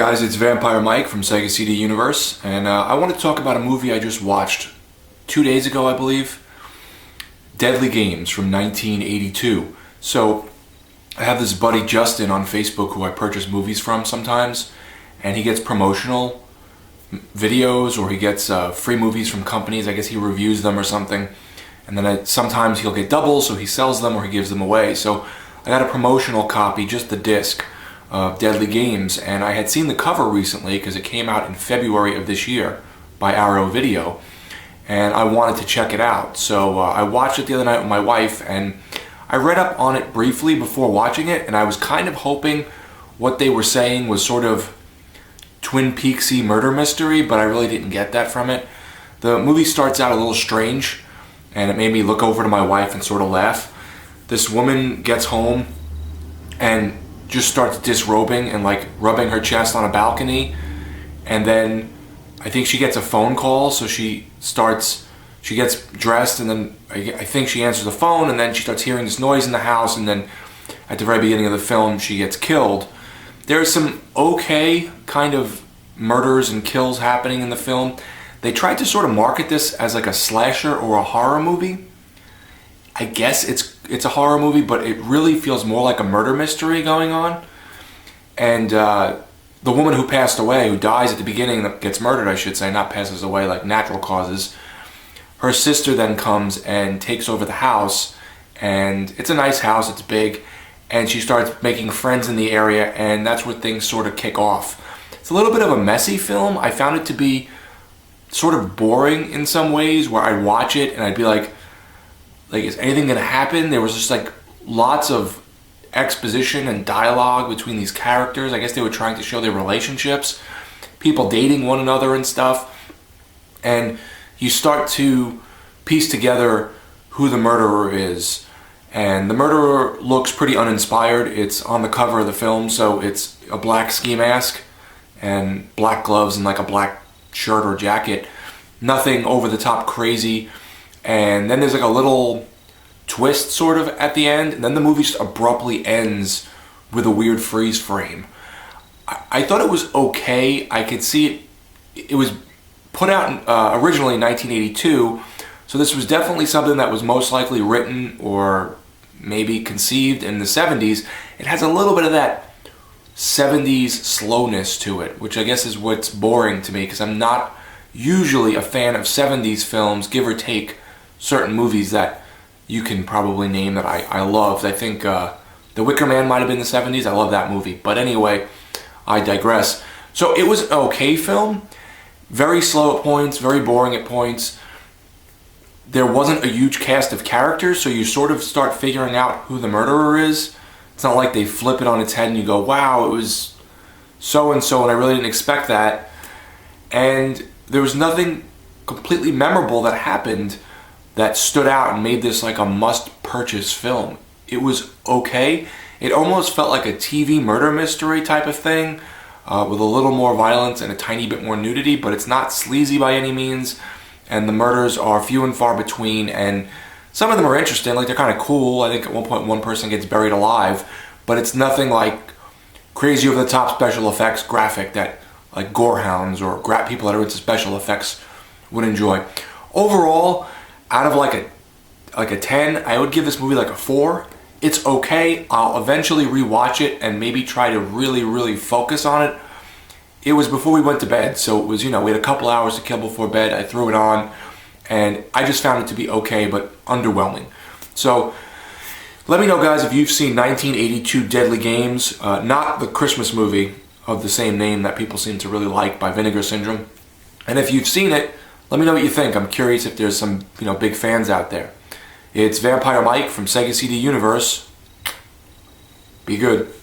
guys, it's Vampire Mike from Sega CD Universe, and I want to talk about a movie I just watched 2 days ago, I believe. Deadly Games from 1982. So, I have this buddy Justin on Facebook who I purchase movies from sometimes, and he gets promotional videos or he gets free movies from companies. I guess he reviews them or something, and then sometimes he'll get doubles, so he sells them or he gives them away. So, I got a promotional copy, just the disc, of Deadly Games, and I had seen the cover recently because it came out in February of this year by Arrow Video, and I wanted to check it out. So I watched it the other night with my wife, and I read up on it briefly before watching it, and I was kind of hoping what they were saying was sort of Twin Peaksy murder mystery, but I really didn't get that from it. The movie starts out a little strange, and it made me look over to my wife and sort of laugh. This woman gets home and just starts disrobing and like rubbing her chest on a balcony, and then I think she gets a phone call, so she gets dressed, and then I think she answers the phone, and then she starts hearing this noise in the house, and then at the very beginning of the film she gets killed. There's some okay kind of murders and kills happening in the film. They tried to sort of market this as like a slasher or a horror movie. I guess it's a horror movie, but it really feels more like a murder mystery going on. And the woman who passed away, who dies at the beginning, that gets murdered, I should say, not passes away like natural causes, her sister then comes and takes over the house, and it's a nice house, it's big, and she starts making friends in the area, and that's where things sort of kick off. It's a little bit of a messy film. I found it to be sort of boring in some ways, where I'd watch it and I'd be like, is anything gonna happen? There was just like lots of exposition and dialogue between these characters. I guess they were trying to show their relationships, people dating one another and stuff. And you start to piece together who the murderer is. And the murderer looks pretty uninspired. It's on the cover of the film, so it's a black ski mask and black gloves and like a black shirt or jacket. Nothing over the top crazy. And then there's like a little twist sort of at the end, and then the movie just abruptly ends with a weird freeze frame. I thought it was okay. I could see it was put out originally in 1982, so this was definitely something that was most likely written or maybe conceived in the 70s. It has a little bit of that 70s slowness to it, which I guess is what's boring to me, because I'm not usually a fan of 70s films, give or take certain movies that you can probably name that I loved. I think The Wicker Man might have been the 70s. I love that movie. But anyway, I digress. So it was an okay film. Very slow at points, very boring at points. There wasn't a huge cast of characters, so you sort of start figuring out who the murderer is. It's not like they flip it on its head and you go, wow, it was so-and-so, and I really didn't expect that. And there was nothing completely memorable that happened that stood out and made this like a must-purchase film. It was okay. It almost felt like a TV murder mystery type of thing, with a little more violence and a tiny bit more nudity, but it's not sleazy by any means, and the murders are few and far between, and some of them are interesting, like they're kind of cool. I think at one point one person gets buried alive, but it's nothing like crazy over-the-top special effects graphic that like gorehounds or people that are into special effects would enjoy. Overall, out of like a 10, I would give this movie like a 4. It's okay. I'll eventually rewatch it and maybe try to really focus on it. It was before we went to bed, so it was, we had a couple hours to kill before bed. I threw it on, and I just found it to be okay, but underwhelming. So, let me know, guys, if you've seen 1982 Deadly Games, not the Christmas movie of the same name that people seem to really like by Vinegar Syndrome. And if you've seen it, let me know what you think. I'm curious if there's some, big fans out there. It's Vampire Mike from Sega CD Universe. Be good.